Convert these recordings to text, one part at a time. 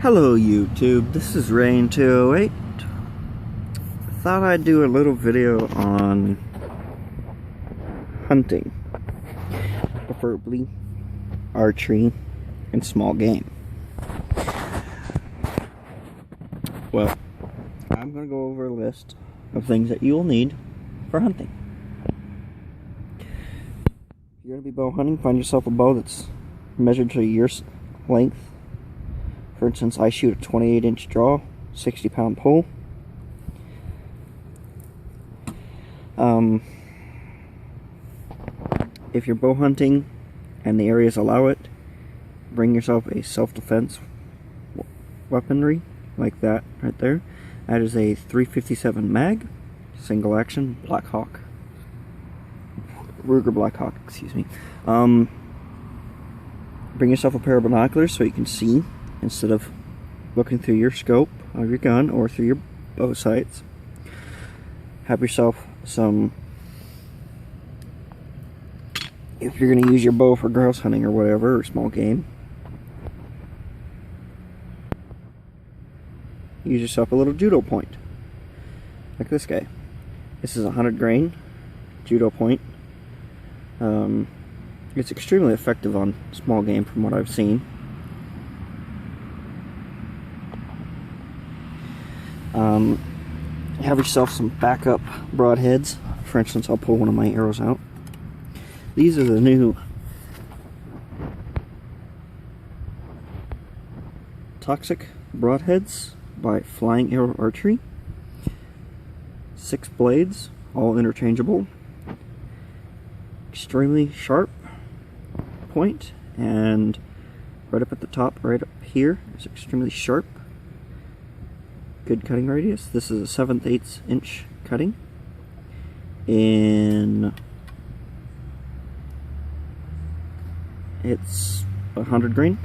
Hello YouTube, this is Rain208. Thought I'd do a little video on hunting, preferably archery and small game. Well, I'm going to go over a list of things that you'll need for hunting. If you're going to be bow hunting, find yourself a bow that's measured to your length. For instance, I shoot a 28-inch draw, 60-pound pole. If you're bow hunting and the areas allow it, bring yourself a self-defense weaponry like that right there. That is a .357 mag, single action, Blackhawk. Ruger Blackhawk, excuse me. Bring yourself a pair of binoculars so you can see instead of looking through your scope of your gun or through your bow sights. Have yourself some, if you're going to use your bow for grouse hunting or whatever, or small game, use yourself a little judo point like this guy. This is a 100 grain judo point. It's extremely effective on small game from what I've seen. Have yourself some backup broadheads. For instance, I'll pull one of my arrows out. These are the new Toxic broadheads by Flying Arrow Archery. 6 blades, all interchangeable. Extremely sharp point, and right up at the top, right up here, is extremely sharp. Good cutting radius. This is a 7/8 inch cutting in, it's 100 grain.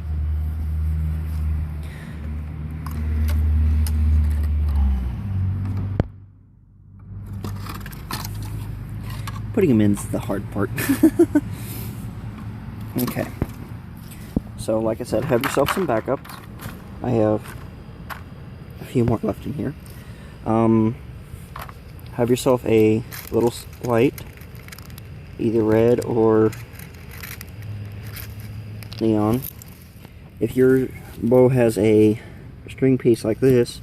Putting them in is the hard part. Okay, so like I said, have yourself some backups. I have a few more left in here. Have yourself a little light, either red or neon. If your bow has a string piece like this,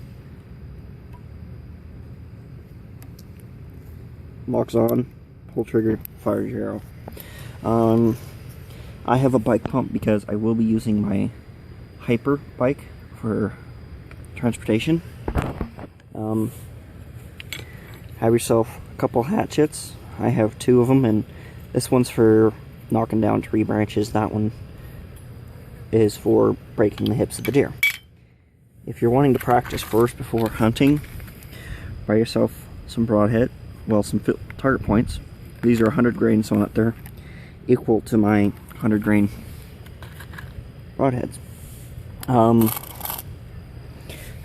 locks on, pull trigger, fires your arrow. I have a bike pump because I will be using my Hyper bike for transportation. Have yourself a couple hatchets. I have 2 of them, and this one's for knocking down tree branches. That one is for breaking the hips of the deer. If you're wanting to practice first before hunting, buy yourself some broadhead, well, some target points. These are 100 grain, so that they're equal to my 100 grain broadheads.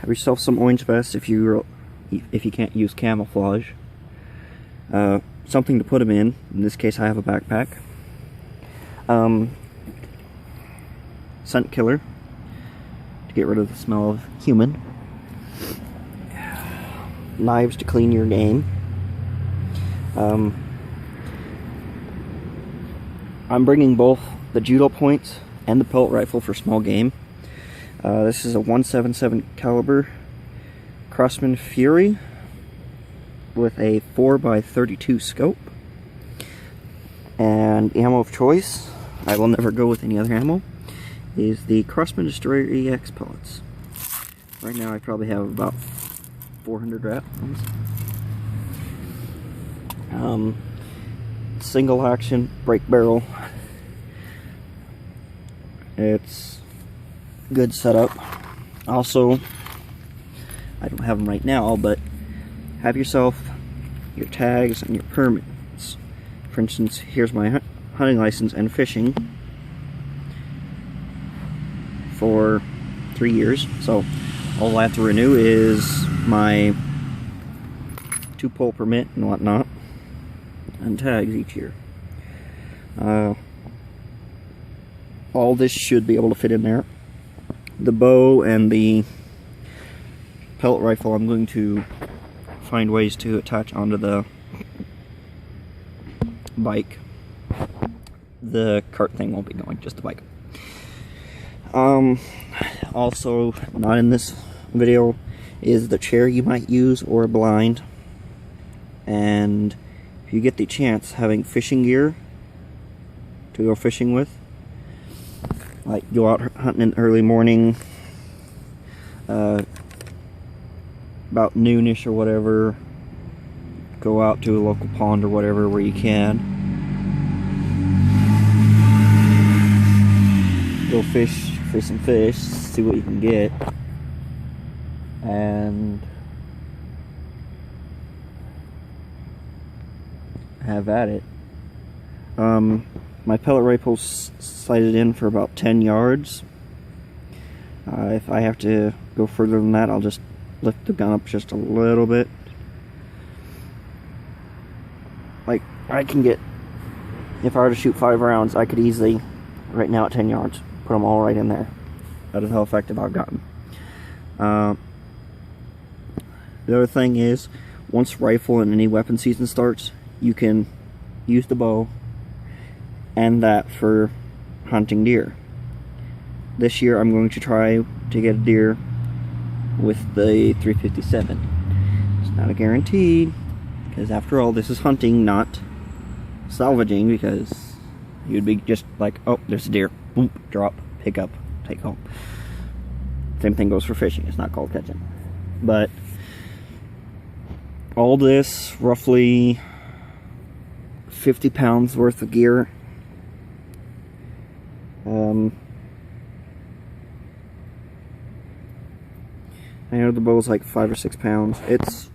Have yourself some orange vests if you can't use camouflage. Something to put them in. In this case, I have a backpack. Scent killer to get rid of the smell of human. Knives to clean your game. I'm bringing both the judo points and the pellet rifle for small game. This is a .177 caliber Crosman Fury with a 4x32 scope. And ammo of choice, I will never go with any other ammo, is the Crosman Destroyer EX pellets. Right now I probably have about 400 rounds. Single action break barrel. It's good setup. Also, I don't have them right now, but have yourself your tags and your permits. For instance, here's my hunting license and fishing for 3 years. So all I have to renew is my 2-pole permit and whatnot, and tags each year. All this should be able to fit in there. the bow and the pellet rifle, I'm going to find ways to attach onto the bike. The cart thing won't be going, just the bike. Also, not in this video, is the chair you might use or a blind. And if you get the chance, having fishing gear to go fishing with, like go out hunting in the early morning, about noonish or whatever, go out to a local pond or whatever where you can, go fish for some fish, see what you can get, and have at it. My pellet rifle's sighted in for about 10 yards. If I have to go further than that, I'll just lift the gun up just a little bit. Like, I can get, if I were to shoot 5 rounds, I could easily, right now at 10 yards, put them all right in there. That is how effective I've gotten. The other thing is, once rifle and any weapon season starts, you can use the bow and that for hunting deer. This year I'm going to try to get a deer with the 357. It's not a guarantee, because after all, this is hunting, not salvaging, because you'd be just like, oh, there's a deer, boom, drop, pick up, take home. Same thing goes for fishing. It's not called catching. But all this, roughly 50 pounds worth of gear. I know the bow's like 5 or 6 pounds. It's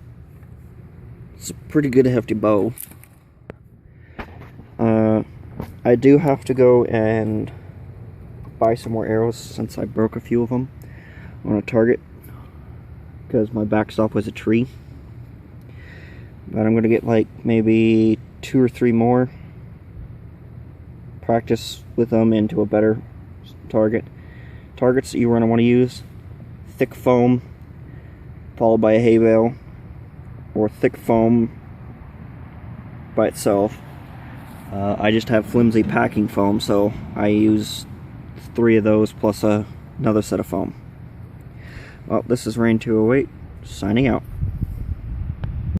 a pretty good hefty bow. I do have to go and buy some more arrows since I broke a few of them on a target, because my backstop was a tree. But I'm gonna get like maybe 2 or 3 more, practice with them into a better target. Targets that you're gonna want to use: thick foam followed by a hay bale, or thick foam by itself. I just have flimsy packing foam, so I use 3 of those plus another set of foam. Well, this is Rain 208, signing out.